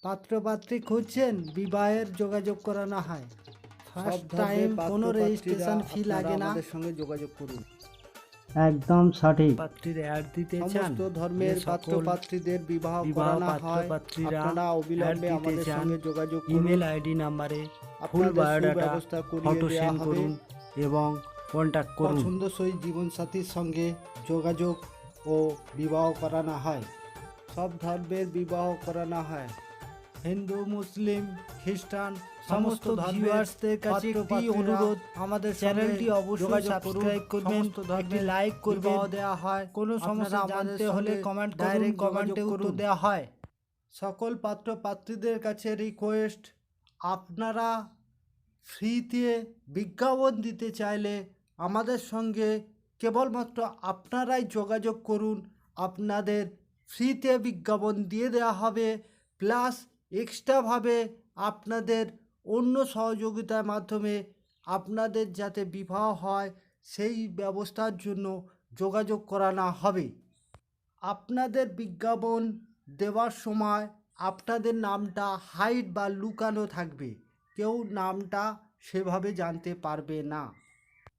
পাত্রপাত্রী খুঁজছেন, বিবাহের যোগাযোগ করানো হয়। ফার্স্ট টাইম কোনো রেজিস্ট্রেশন ফি লাগে না। আমাদের সঙ্গে যোগাযোগ করুন। একদম সঠিক। পাত্রীর অ্যাড দিতে চান, সমস্ত ধর্মের পাত্রপাত্রীদের বিবাহ করানো হয়। আপনারা অবিলম্বে আমাদের সঙ্গে যোগাযোগ করুন। ইমেল আইডি নাম্বারে ফুল আপনাদের বায়োডাটা সুব্যবস্থা করিয়ে ফটো দেয়া সেন্ড হবে। করুন এবং কন্ট্যাক্ট করুন। পছন্দসই জীবনসাথীর সঙ্গে যোগাযোগ ও বিবাহ করানো হয়। সব ধর্মের বিবাহ করানো হয়। হিন্দু, মুসলিম, খ্রিস্টান সমস্ত ভিউয়ার্সদের কাছে একটি পাত্রপাত্রীরা অনুরোধ, আমাদের চ্যানেলটি সঙ্গে অবশ্যই যোগাযোগ সাবস্ক্রাইব করুন। করবেন, সমস্ত ধর্মের একটি লাইক করবেন। বিবাহ দেওয়া হয়। কোনো সমস্যা আপনারা আমাদের জানতে হলে সঙ্গে কমেন্ট করুন, ডাইরেক্ট কমেন্টে যোগাযোগ উত্তর করুন। দেওয়া হয়। সকল পাত্রপাত্রীদের কাছে রিকোয়েস্ট, আপনারা ফ্রিতে বিজ্ঞাপন দিতে চাইলে আমাদের সঙ্গে কেবলমাত্র আপনারাই যোগাযোগ করুন। আপনাদের ফ্রিতে বিজ্ঞাপন দিয়ে দেওয়া হবে, প্লাস এক্সট্রাভাবে আপনাদের অন্য সহযোগিতার মাধ্যমে আপনাদের যাতে বিবাহ হয় সেই ব্যবস্থার জন্য যোগাযোগ করানো হবে। আপনাদের বিজ্ঞাপন দেওয়ার সময় আপনাদের নামটা হাইড বা লুকানো থাকবে, কেউ নামটা সেভাবে জানতে পারবে না।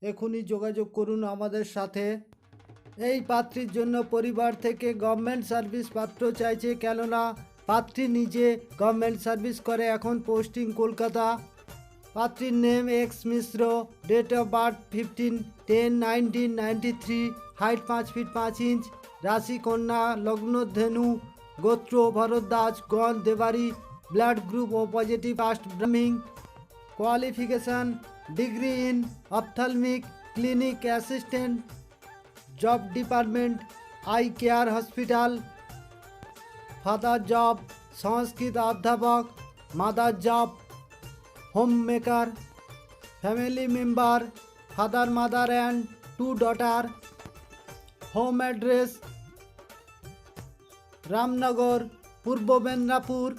এখনই যোগাযোগ করুন আমাদের সাথে। এই পাত্রীর জন্য পরিবার থেকে গভর্নমেন্ট সার্ভিস পাত্র চাইছে, কেননা পাত্রী নিজে গভর্নমেন্ট সার্ভিস করে, এখন পোস্টিং কলকাতা। পাত্রীর name X Mishra, date of birth 15/10/1993, height 5 feet 5 inch, রাশি কন্যা, লগ্ন ধেনু, গোত্র ভরদ্বাজ, গণ দেবারি, blood group O positive, caste Brahmin, qualification degree in ophthalmic, clinic assistant, job department eye care hospital, father job Sanskrit অধ্যাপক, mother job home maker, family member father mother and 2 daughter, home address Ramnagar, Purba Medinipur.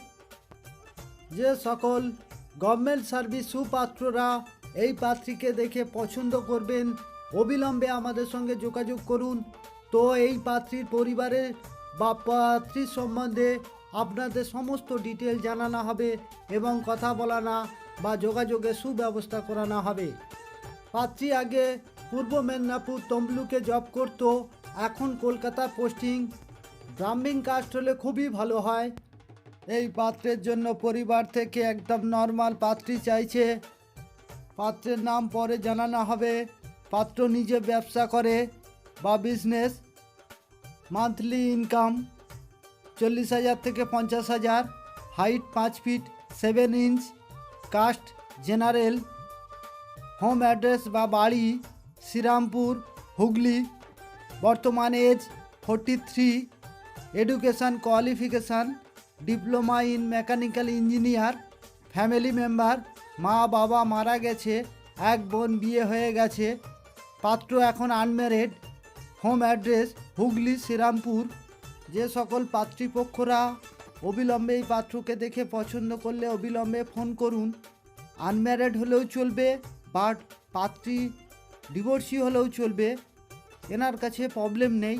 যে সকল গভর্নমেন্ট সার্ভিস সুপাত্ররা এই পাত্রীকে দেখে পছন্দ করবেন, অবিলম্বে আমাদের সঙ্গে যোগাযোগ করুন। তো এই পাত্রীর পরিবারের বা পাত্রীর সম্বন্ধে আপনাদের সমস্ত ডিটেল জানানো হবে এবং কথা বলানো বা যোগাযোগের সুব্যবস্থা করানো হবে। পাত্রী আগে পূর্ব মেদিনীপুর তমলুকে জব করত, এখন কলকাতা পোস্টিং। ব্রাহ্মিং কাস্ট হলে খুবই ভালো হয়। এই পাত্রের জন্য পরিবার থেকে একদম নর্মাল পাত্রী চাইছে। পাত্রের নাম পরে জানানো হবে। পাত্র নিজে ব্যবসা করে বা বিজনেস। মান্থলি ইনকাম 40,000 থেকে 50,000, height 5 feet 7 inch, caste general, home address বা বাড়ি শ্রীরামপুর, হুগলি। বর্তমান age 43, education qualification diploma in mechanical engineer. Family member, মা বাবা মারা গেছে, এক বোন বিয়ে হয়ে গেছে। পাত্র এখন unmarried. Home address Hooghly, Serampore. যে সকল পাত্রীপক্ষরা অবিলম্বে এই পাত্রকে দেখে পছন্দ করলে অবিলম্বে ফোন করুন। আনম্যারেড হলেও চলবে, বাট পাত্রী ডিভোর্সি হলেও চলবে, এনার কাছে প্রবলেম নেই।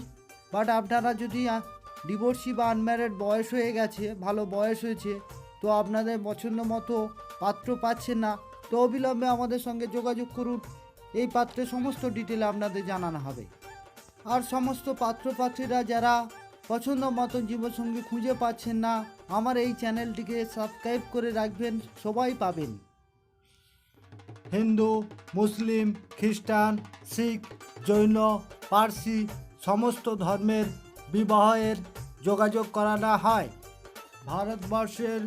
বাট আপনারা যদি ডিভোর্সি বা আনম্যারেড বয়স হয়ে গেছে, ভালো বয়স হয়েছে, তো আপনাদের পছন্দ মতো পাত্র পাচ্ছেন না, তো অবিলম্বে আমাদের সঙ্গে যোগাযোগ করুন। এই পাত্রের সমস্ত ডিটেল আপনাদের জানানো হবে। আর সমস্ত পাত্রপাত্রীরা যারা পছন্দ মতো জীবনসঙ্গী খুঁজে পাচ্ছেন না, আমার এই চ্যানেলটিকে সাবস্ক্রাইব করে রাখবেন, সবাই পাবেন। হিন্দু, মুসলিম, খ্রিস্টান, শিখ, জৈন, পার্সি সমস্ত ধর্মের বিবাহের যোগাযোগ করানো হয়। ভারতবর্ষের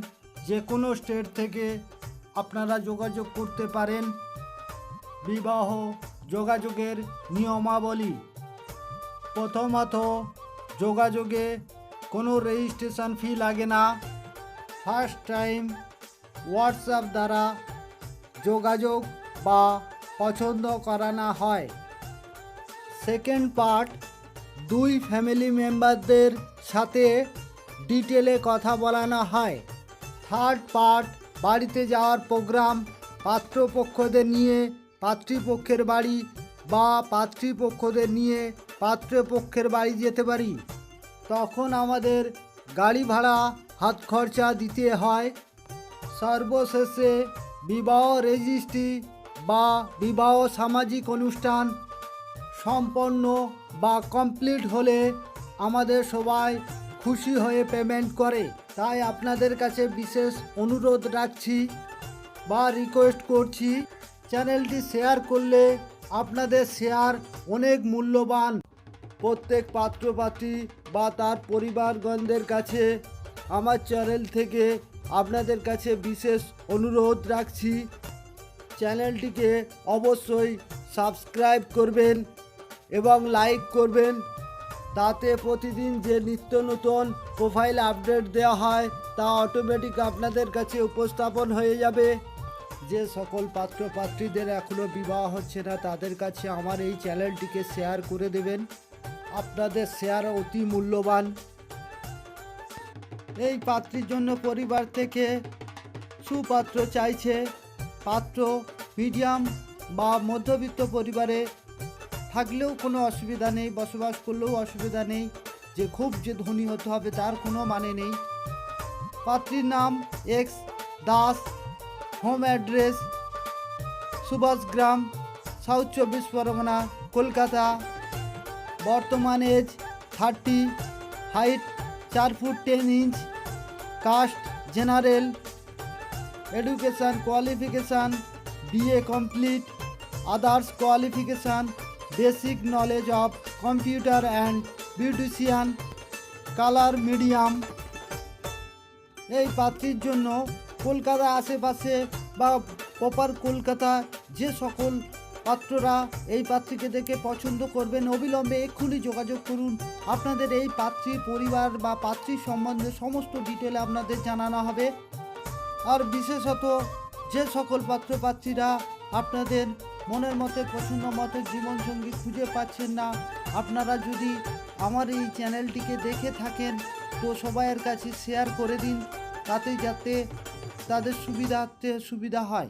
যে কোনো স্টেট থেকে আপনারা যোগাযোগ করতে পারেন। বিবাহ যোগাযোগের নিয়মাবলী: প্রথমত, যোগাযোগে কোনো রেজিস্ট্রেশন ফি লাগে না। ফার্স্ট টাইম হোয়াটসঅ্যাপ দ্বারা যোগাযোগ বা পছন্দ করানো হয়। সেকেন্ড পার্ট, 2 ফ্যামিলি মেম্বারদের সাথে ডিটেলে কথা বলানো হয়। থার্ড পার্ট, বাড়িতে যাওয়ার প্রোগ্রাম, পাত্রপক্ষদের নিয়ে পাত্রীপক্ষের বাড়ি বা পাত্রীপক্ষদের নিয়ে পাত্রপক্ষের বাড়ি যেতে পারি। তখন আমাদের গাড়ি ভাড়া হাত খরচা দিতে হয়। সর্বশেষে বিবাহ রেজিস্ট্রি বা বিবাহ সামাজিক অনুষ্ঠান সম্পন্ন বা কমপ্লিট হলে আমাদের সবাই খুশি হয়ে পেমেন্ট করে। তাই আপনাদের কাছে বিশেষ অনুরোধ রাখছি বা রিকোয়েস্ট করছি, চ্যানেলটি শেয়ার করলে আপনাদের শেয়ার অনেক মূল্যবান। প্রত্যেক পাত্রপাত্রী বা তার পরিবারগণদের কাছে আমার চ্যানেল থেকে আপনাদের কাছে বিশেষ অনুরোধ রাখছি, চ্যানেলটিকে অবশ্যই সাবস্ক্রাইব করবেন এবং লাইক করবেন। তাতে প্রতিদিন যে নিত্য নতুন প্রোফাইল আপডেট দেওয়া হয় তা অটোমেটিক আপনাদের কাছে উপস্থাপন হয়ে যাবে। যে সকল পাত্রপাত্রীদের এখনও বিবাহ হচ্ছে না তাদের কাছে আমার এই চ্যানেলটিকে শেয়ার করে দেবেন, আপনাদের শেয়ার অতি মূল্যবান। এই পাত্রীর জন্য পরিবার থেকে সুপাত্র চাইছে। পাত্র মিডিয়াম বা মধ্যবিত্ত পরিবারে থাকলেও কোনো অসুবিধা নেই, বসবাস করলেও অসুবিধা নেই, যে খুব যে ধনী হতে হবে তার কোনো মানে নেই। পাত্রীর নাম X Das, home address Subhashgram, south 24 Pargana, Kolkata. বর্তমান age 30, height 4 foot 10 inch, caste general, education qualification BA complete, others qualification basic knowledge of computer and beautician, colour medium. এই পাত্রীর জন্য কলকাতা আশেপাশে বা প্রপার কলকাতা যে সকল পাত্ররা এই পাত্রীকে দেখে পছন্দ করবেন অবিলম্বে এক্ষুনি যোগাযোগ করুন। আপনাদের এই পাত্রীর পরিবার বা পাত্রীর সম্বন্ধে সমস্ত ডিটেল আপনাদের জানানো হবে। আর বিশেষত যে সকল পাত্রপাত্রীরা আপনাদের মনের মতো পছন্দ মতো জীবনসঙ্গী খুঁজে পাচ্ছেন না, আপনারা যদি আমার এই চ্যানেলটিকে দেখে থাকেন তো সবাইয়ের কাছে শেয়ার করে দিন, তাতে যাতে তাদের সুবিধা হয়।